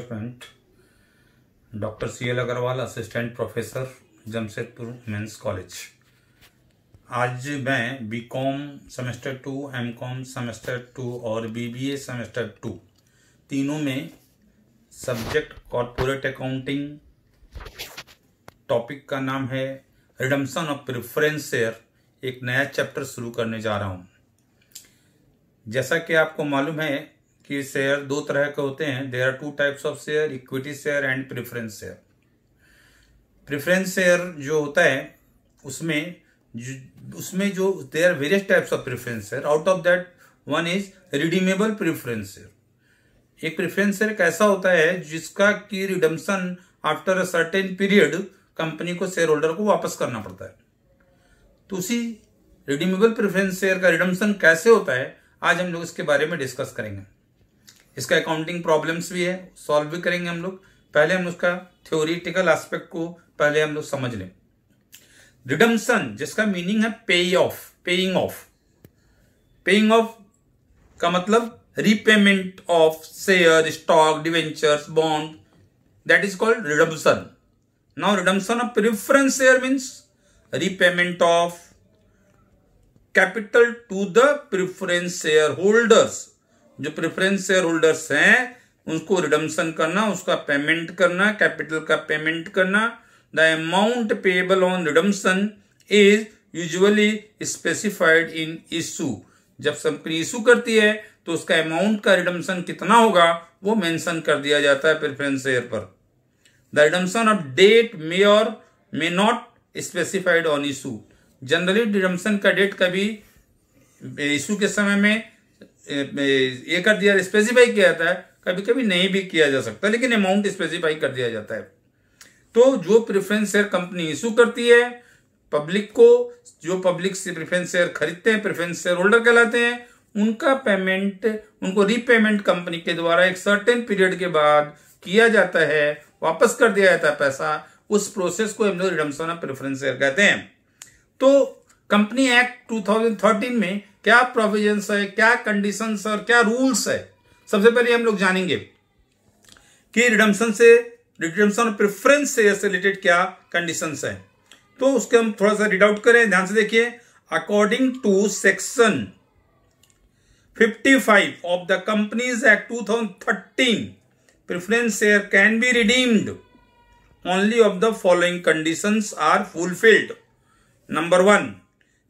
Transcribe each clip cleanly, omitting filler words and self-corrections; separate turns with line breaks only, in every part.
Development, doctor CL Agarwal, assistant professor, Jamshedpur men's college. आज मैं BCom semester 2, MCom semester 2 और BBA semester 2 तीनों में सब्जेक्ट कॉर्पोरेट अकाउंटिंग, टॉपिक का नाम है रिडम्पशन ऑफ प्रेफरेंस शेयर, एक नया चैप्टर शुरू करने जा रहा हूं। जैसा कि आपको मालूम है कि शेयर दो तरह के होते हैं। There are two types of share, equity share and preference share. Preference share जो होता है उसमें जो there are various types of preference share. Out of that one is redeemable preference share. एक प्रेफरेंस शेयर कैसा होता है जिसका की redemption after a certain period company को शेयर होल्डर को वापस करना पड़ता है। तो उसी रिडीमेबल प्रेफरेंस शेयर का रिडम्पशन कैसे होता है, आज हम लोग इसके बारे में डिस्कस करेंगे। इसका अकाउंटिंग प्रॉब्लम्स भी है, सॉल्व भी करेंगे हम लोग। पहले हम उसका थ्योरेटिकल एस्पेक्ट को पहले हम लोग समझ लें। रिडम्पशन जिसका मीनिंग है पेइंग ऑफ का मतलब repayment of share, stock, debentures, bond, that is called redemption. Now redemption of preference share means repayment of capital to the preference shareholders. जो प्रेफरेंस शेयर होल्डर्स हैं उनको redemption करना, उसका payment करना, capital का payment करना। The amount payable on redemption is usually specified in issue. जब company issue करती है तो उसका अमाउंट का रिडम्पशन कितना होगा वो मेंशन कर दिया जाता है प्रेफरेंस शेयर पर। द रिडम्पशन ऑफ डेट मे और may not specified on issue. Generally redemption का डेट कभी इशू के समय में ये कर दिया, स्पेसिफाई किया जाता है, कभी कभी नहीं भी किया जा सकता, लेकिन अमाउंट स्पेसिफाई कर दिया जाता है। तो जो प्रेफरेंस शेयर कंपनी इशू करती है पब्लिक को, जो पब्लिक से प्रेफरेंस शेयर खरीदते हैं प्रेफरेंस शेयर होल्डर कहलाते हैं, उनका पेमेंट, उनको रीपेमेंट कंपनी के द्वारा एक सर्टेन पीरियड के बाद किया जाता है, वापस कर दिया जाता है पैसा। उस प्रोसेस को हम लोग रिडम्पशन ऑफ प्रेफरेंस शेयर कहते हैं। तो कंपनी एक्ट 2013 में क्या प्रोविजंस है, क्या कंडीशंस और क्या रूल्स है, सबसे पहले हम लोग जानेंगे कि रिडम्पशन ऑफ प्रेफरेंस शेयर से रिलेटेड क्या कंडीशंस है। तो उसके हम थोड़ा सा रीड आउट करें, ध्यान से देखिए। According to section 55 of the companies act 2013, preference share can be redeemed only of the following conditions are fulfilled. Number 1,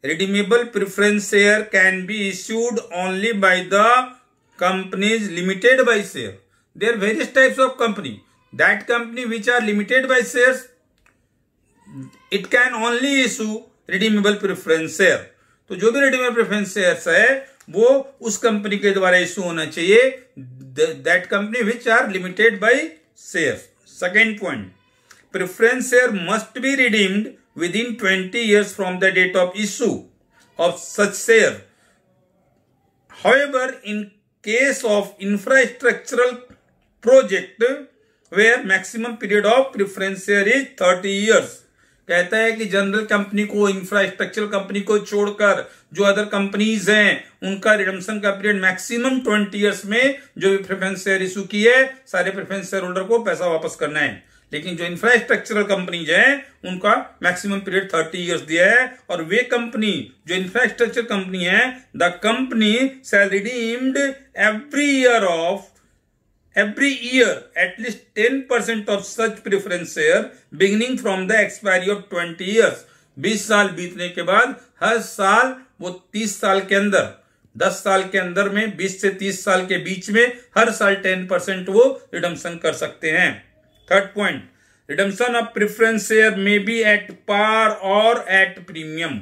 redeemable preference share can be issued only by the companies limited by share. There are various types of company. That company which are limited by shares, it can only issue redeemable preference share. तो जो भी redeemable preference shares है वो उस company के द्वारा issue होना चाहिए, that company which are limited by shares. Second point, preference share must be redeemed within 20 years from the date of issue of such share. However, in case of infrastructural project where maximum period of preference share is 30 years, कहता है कि general company को, infrastructural company को छोड़कर जो other companies हैं उनका redemption का पीरियड मैक्सिमम 20 इयर्स में जो भी प्रेफरेंस शेयर इशू की है सारे प्रेफरेंस शेयर होल्डर को पैसा वापस करना है। लेकिन जो इंफ्रास्ट्रक्चरल कंपनीज हैं उनका मैक्सिमम पीरियड 30 इयर्स दिया है। और वे कंपनी जो इंफ्रास्ट्रक्चर कंपनी है, the company shall redeemed every year at least 10% of such preference share beginning from the expiry of 20 years. 20 साल बीतने के बाद हर साल वो 30 साल के अंदर, 10 साल के अंदर में 20 से 30 साल के बीच में हर साल 10% वो रिडम्पशन कर सकते हैं। Third point, redemption of preference share may be at par और एट प्रीमियम।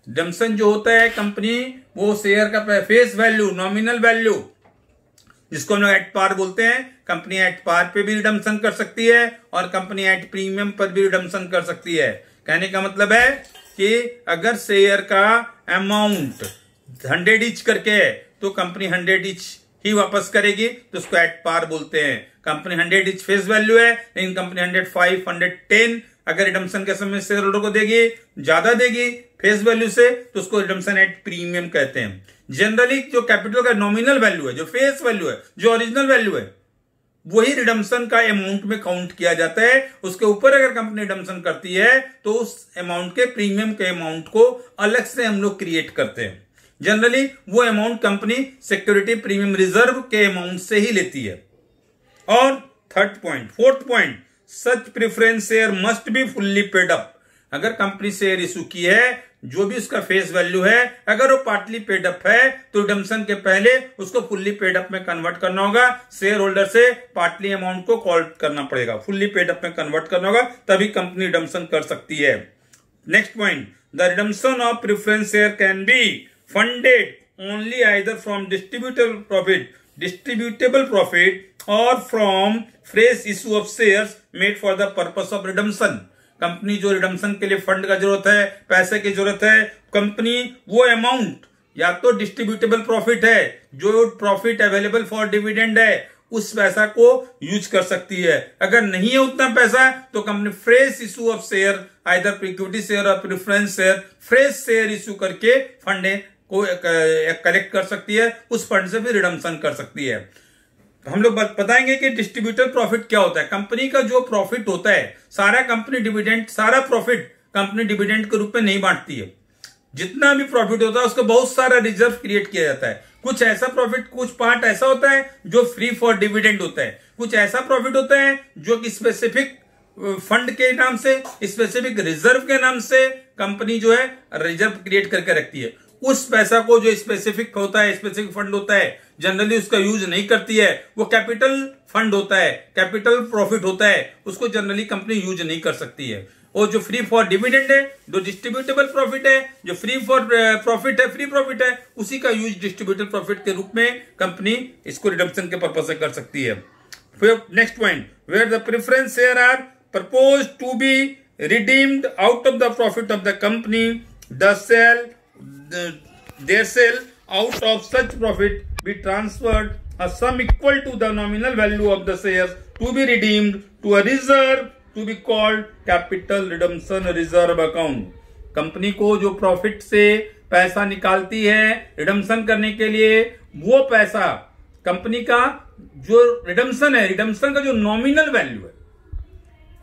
रिडम्पशन जो होता है कंपनी वो शेयर का फेस वैल्यू, नॉमिनल वैल्यू, जिसको हम लोग एट पार बोलते हैं, कंपनी एट पार पे भी रिडम्पशन कर सकती है और कंपनी एट प्रीमियम पर भी रिडम्पशन कर सकती है। कहने का मतलब है कि अगर शेयर का अमाउंट 100 ईच करके है तो कंपनी 100 ईच ही वापस करेगी, तो उसको एट पार बोलते हैं। कंपनी 100 ईच फेस वैल्यू है लेकिन कंपनी 105, 110 अगर रिडम्पशन के समय शेयर होल्डर को देगी, ज्यादा देगी फेस वैल्यू से, तो उसको रिडम्पशन एट प्रीमियम कहते हैं। जनरली जो कैपिटल का नॉमिनल वैल्यू है, जो फेस वैल्यू है, जो ओरिजिनल वैल्यू है, वही रिडम्पशन का अमाउंट में काउंट किया जाता है। उसके ऊपर अगर कंपनी रिडम्पशन करती है तो उस अमाउंट के प्रीमियम के अमाउंट को अलग से हम लोग क्रिएट करते हैं। जनरली वो amount company security premium reserve के अमाउंट से ही लेती है। और fourth point, such preference share must be fully paid up. अगर कंपनी शेयर इशू की है, जो भी उसका फेस वैल्यू है, अगर वो पार्टली पेड अप है तो रिडम्पशन के पहले उसको फुल्ली पेड अप में कन्वर्ट करना होगा। शेयर होल्डर से पार्टली अमाउंट को कॉल करना पड़ेगा, फुल्ली पेड अप में कन्वर्ट करना होगा, तभी कंपनी रिडम्पशन कर सकती है। Next point, the redemption of preference share can be funded only either from distributable profit और from fresh issue of shares made for the purpose of redemption. Company जो redemption के लिए फंड का जरूरत है, पैसे की जरूरत है, कंपनी वो अमाउंट या तो डिस्ट्रीब्यूटेबल प्रॉफिट है, जो प्रॉफिट अवेलेबल फॉर डिविडेंड है, उस पैसा को यूज कर सकती है। अगर नहीं है उतना पैसा तो company fresh issue of share, either equity share और preference share, fresh share issue करके फंड को कलेक्ट कर सकती है, उस फंड से भी रिडम्पशन कर सकती है। हम लोग बताएंगे कि डिस्ट्रीब्यूटर प्रॉफिट क्या होता है। कंपनी का जो प्रॉफिट होता है, सारा प्रॉफिट कंपनी डिविडेंड के रूप में नहीं बांटती है। जितना भी प्रॉफिट होता है उसका बहुत सारा रिजर्व क्रिएट किया जाता है। कुछ ऐसा प्रॉफिट, कुछ पार्ट ऐसा होता है जो फ्री फॉर डिविडेंड होता है, कुछ ऐसा प्रॉफिट होता है जो कि स्पेसिफिक फंड के नाम से, स्पेसिफिक रिजर्व के नाम से कंपनी जो है रिजर्व क्रिएट करके रखती है। उस पैसा को जो स्पेसिफिक होता है, स्पेसिफिक फंड होता है, जनरली उसका यूज नहीं करती है। वो कैपिटल फंड होता है, कैपिटल प्रॉफिट होता है, उसको जनरली कंपनी यूज नहीं कर सकती है। और जो फ्री फॉर डिविडेंड है, जो डिस्ट्रीब्यूटेबल प्रॉफिट है, जो फ्री फॉर प्रॉफिट है, उसी का यूज डिस्ट्रीब्यूटेबल प्रॉफिट के रूप में कंपनी इसको रिडम्पशन के पर्पज से कर सकती है। फिर next point, where the preference share are propose to be redeemed out of the profit of the company, their sale out of such profit be transferred a sum equal to the nominal value of the shares to be redeemed to a reserve to be called capital redemption reserve account। Company को जो profit से पैसा निकालती है redemption करने के लिए, वो पैसा कंपनी का जो रिडम्पशन है, रिडम्पशन का जो नॉमिनल वैल्यू है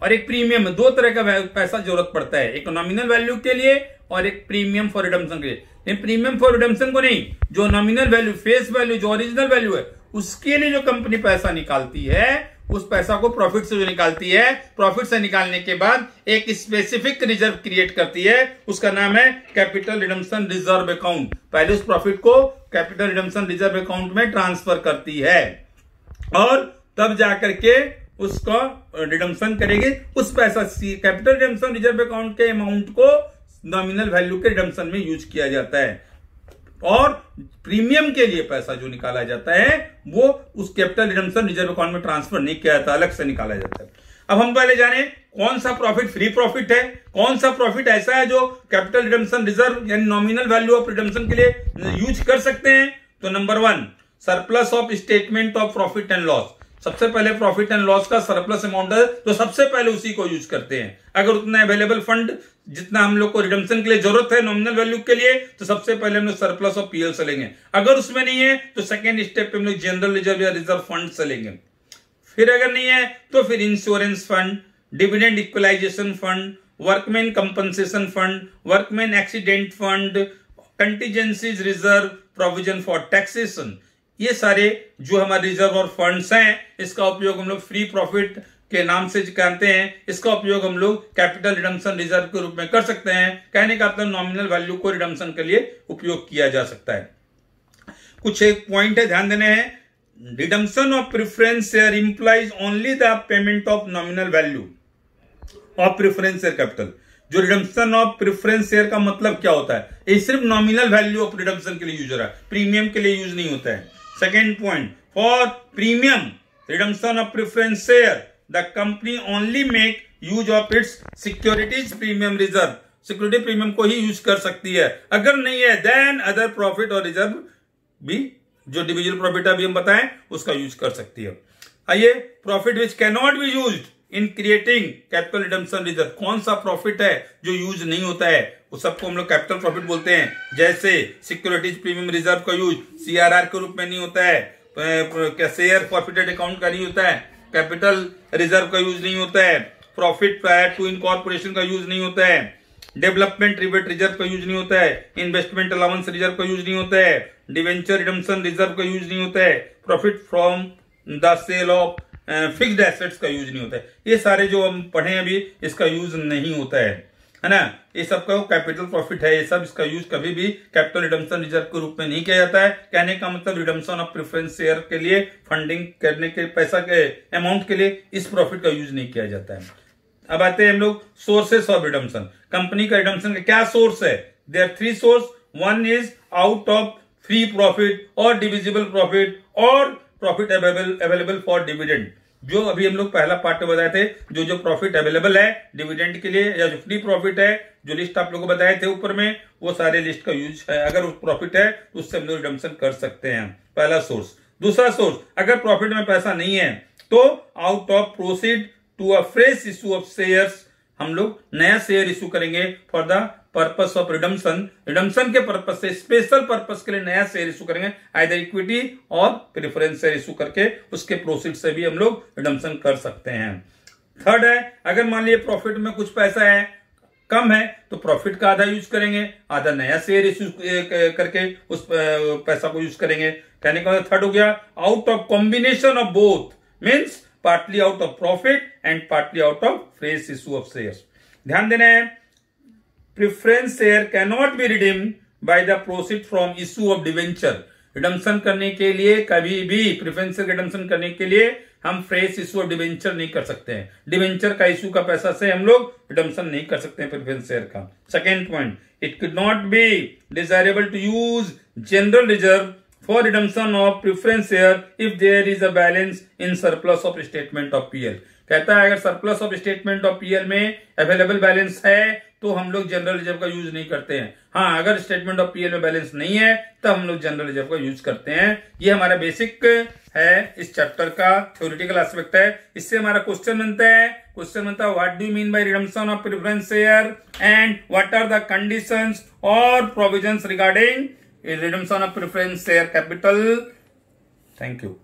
और एक प्रीमियम, दो तरह का पैसा जरूरत पड़ता है, एक नॉमिनल वैल्यू के लिए और एक प्रीमियम फॉर रिडम्पशन के लिए। प्रीमियम फॉर रिडम्पशन को नहीं, जो नॉमिनल वैल्यू, फेस वैल्यू, जो ओरिजिनल वैल्यू है, उसके लिए जो कंपनी पैसा निकालती है, उस पैसा को प्रॉफिट से जो निकालती है, प्रॉफिट से निकालने के बाद एक स्पेसिफिक रिजर्व क्रिएट करती है, उसका नाम है कैपिटल रिडम्पशन रिजर्व अकाउंट। पहले उस प्रॉफिट को कैपिटल रिडम्पशन रिजर्व अकाउंट में ट्रांसफर करती है और तब जाकर के उसका रिडम्पशन करेगी। उस पैसा कैपिटल रिडम्पशन रिजर्व अकाउंट के अमाउंट को नॉमिनल वैल्यू के रिडम्पशन में यूज किया जाता है और प्रीमियम के लिए पैसा जो निकाला जाता है वो उस कैपिटल रिडम्पशन रिजर्व अकाउंट में ट्रांसफर नहीं किया जाता, अलग से निकाला जाता है। अब हम पहले जाने कौन सा प्रॉफिट फ्री प्रॉफिट है, कौन सा प्रॉफिट ऐसा है जो कैपिटल रिडम्पशन रिजर्व यानी नॉमिनल वैल्यू ऑफ रिडम्पशन के लिए यूज कर सकते हैं। तो number 1, surplus of statement of profit and loss. सबसे पहले प्रॉफिट एंड लॉस का सरप्लस अमाउंट है तो सबसे पहले उसी को यूज करते हैं। अगर उतना अवेलेबल फंड जितना हम लोग को रिडम्पशन के लिए जरूरत है नॉमिनल वैल्यू के लिए, तो सबसे पहले हम लोग सरप्लस ऑफ पीएल से लेंगे। अगर उसमें नहीं है तो सेकेंड स्टेप पे हम लोग जनरल रिजर्व या रिजर्व फंड से लेंगे। फिर अगर नहीं है तो फिर insurance fund, dividend equalisation fund, workman compensation fund, workman accident fund, contingencies reserve, provision for taxation, ये सारे जो हमारे रिजर्व और फंड्स हैं, इसका उपयोग हम लोग फ्री प्रॉफिट के नाम से जानते हैं। इसका उपयोग हम लोग कैपिटल रिडम्पशन रिजर्व के रूप में कर सकते हैं। कहने का मतलब नॉमिनल वैल्यू को रिडम्पशन के लिए उपयोग किया जा सकता है। कुछ एक पॉइंट है ध्यान देने हैं। Redemption of preference share implies only the payment of nominal value of preference share capital. जो रिडम्पशन ऑफ प्रेफरेंस शेयर का मतलब क्या होता है, ये सिर्फ नॉमिनल वैल्यू ऑफ रिडम्पशन के लिए यूज हो रहा है, प्रीमियम के लिए यूज नहीं होता है। Second point, for premium redemption of preference share the company only make use of its securities premium reserve. Security premium को ही यूज कर सकती है। अगर नहीं है देन अदर प्रॉफिट और रिजर्व भी, जो डिविजिबल प्रॉफिट अभी हम बताएं, उसका यूज कर सकती है। आइए, profit which can not be used in creating capital redemption reserve. कौन सा प्रॉफिट है जो यूज नहीं होता है, वो सबको हम लोग कैपिटल प्रॉफिट बोलते हैं। जैसे सिक्योरिटीज प्रीमियम रिजर्व का यूज सीआरआर के रूप में नहीं होता है, शेयर फॉरफिटेड अकाउंट का नहीं होता है, कैपिटल रिजर्व का यूज नहीं होता है, प्रॉफिट प्रायर टू इनकॉर्पोरेशन का यूज नहीं होता है, डेवलपमेंट रिबेट रिजर्व का यूज नहीं होता है, इन्वेस्टमेंट अलाउंस रिजर्व का यूज नहीं होता है, डिवेंचर रिडम्पशन रिजर्व का यूज नहीं होता है, profit from the sale of fixed assets का यूज नहीं होता है। ये सारे जो हम पढ़े अभी इसका यूज नहीं होता है ना। ये सब का कैपिटल प्रॉफिट है, ये सब इसका यूज कभी भी कैपिटल रिडम्पशन रिजर्व के रूप में नहीं किया जाता है। कहने का मतलब रिडम्पशन ऑफ प्रेफरेंस शेयर के लिए फंडिंग करने के पैसा के अमाउंट के लिए इस प्रॉफिट का यूज नहीं किया जाता है। अब आते हैं हम लोग सोर्सेस ऑफ रिडम्पशन। कंपनी का रिडम्पशन का क्या सोर्स है? There are 3 source. One is out of free profit और डिविजिबल प्रॉफिट और प्रॉफिट अवेलेबल फॉर डिविडेंड। जो अभी हम लोग पहला पार्ट में बताए थे, जो प्रॉफिट अवेलेबल है डिविडेंड के लिए या जो फ्री प्रॉफिट है, जो लिस्ट आप लोगों को बताए थे ऊपर में, वो सारे लिस्ट का यूज है। अगर उस प्रॉफिट है तो उससे हम लोग रिडम्पशन कर सकते हैं, पहला सोर्स। दूसरा सोर्स, अगर प्रॉफिट में पैसा नहीं है तो out of proceed to a fresh issue of shares, हम लोग नया शेयर इशू करेंगे for the purpose of redemption. Redemption के पर्पस से, स्पेशल पर्पस के लिए नया शेयर इशू करेंगे, आइदर इक्विटी और प्रेफरेंस शेयर इशू करके उसके प्रोसीड से भी हम लोग रिडम्पशन कर सकते हैं। थर्ड है, अगर मान लीजिए प्रॉफिट में कुछ पैसा है, कम है, तो प्रॉफिट का आधा यूज करेंगे, आधा नया शेयर इशू करके उस पैसा को यूज करेंगे। कहने का थर्ड हो गया out of combination of both, means partly out of profit and partly out of fresh issue of shares. ध्यान देना है, preference share can not be redeemed by the proceed from issue of debenture. Redemption करने के लिए कभी भी preference share redemption करने के लिए हम फ्रेश इशू ऑफ डिवेंचर नहीं कर सकते हैं। डिवेंचर का इशू का पैसा से हम लोग रिडम्पशन नहीं कर सकते हैं प्रेफरेंस शेयर का। Second point, it could not be desirable to use general reserve for redemption of preference share if there is a balance in surplus of statement of PL। कहता है अगर surplus of statement of PL में available balance है तो हम लोग general reserve का use नहीं करते हैं। हाँ, अगर स्टेटमेंट ऑफ पीएल में बैलेंस नहीं है तब हम लोग जनरल रिजर्व का यूज करते हैं। ये हमारा बेसिक है, इस चैप्टर का थ्योरेटिकल एस्पेक्ट है। इससे हमारा क्वेश्चन बनता है what do you mean by redemption of preference share and what are the conditions और provisions regarding redemption of preference share capital। Thank you।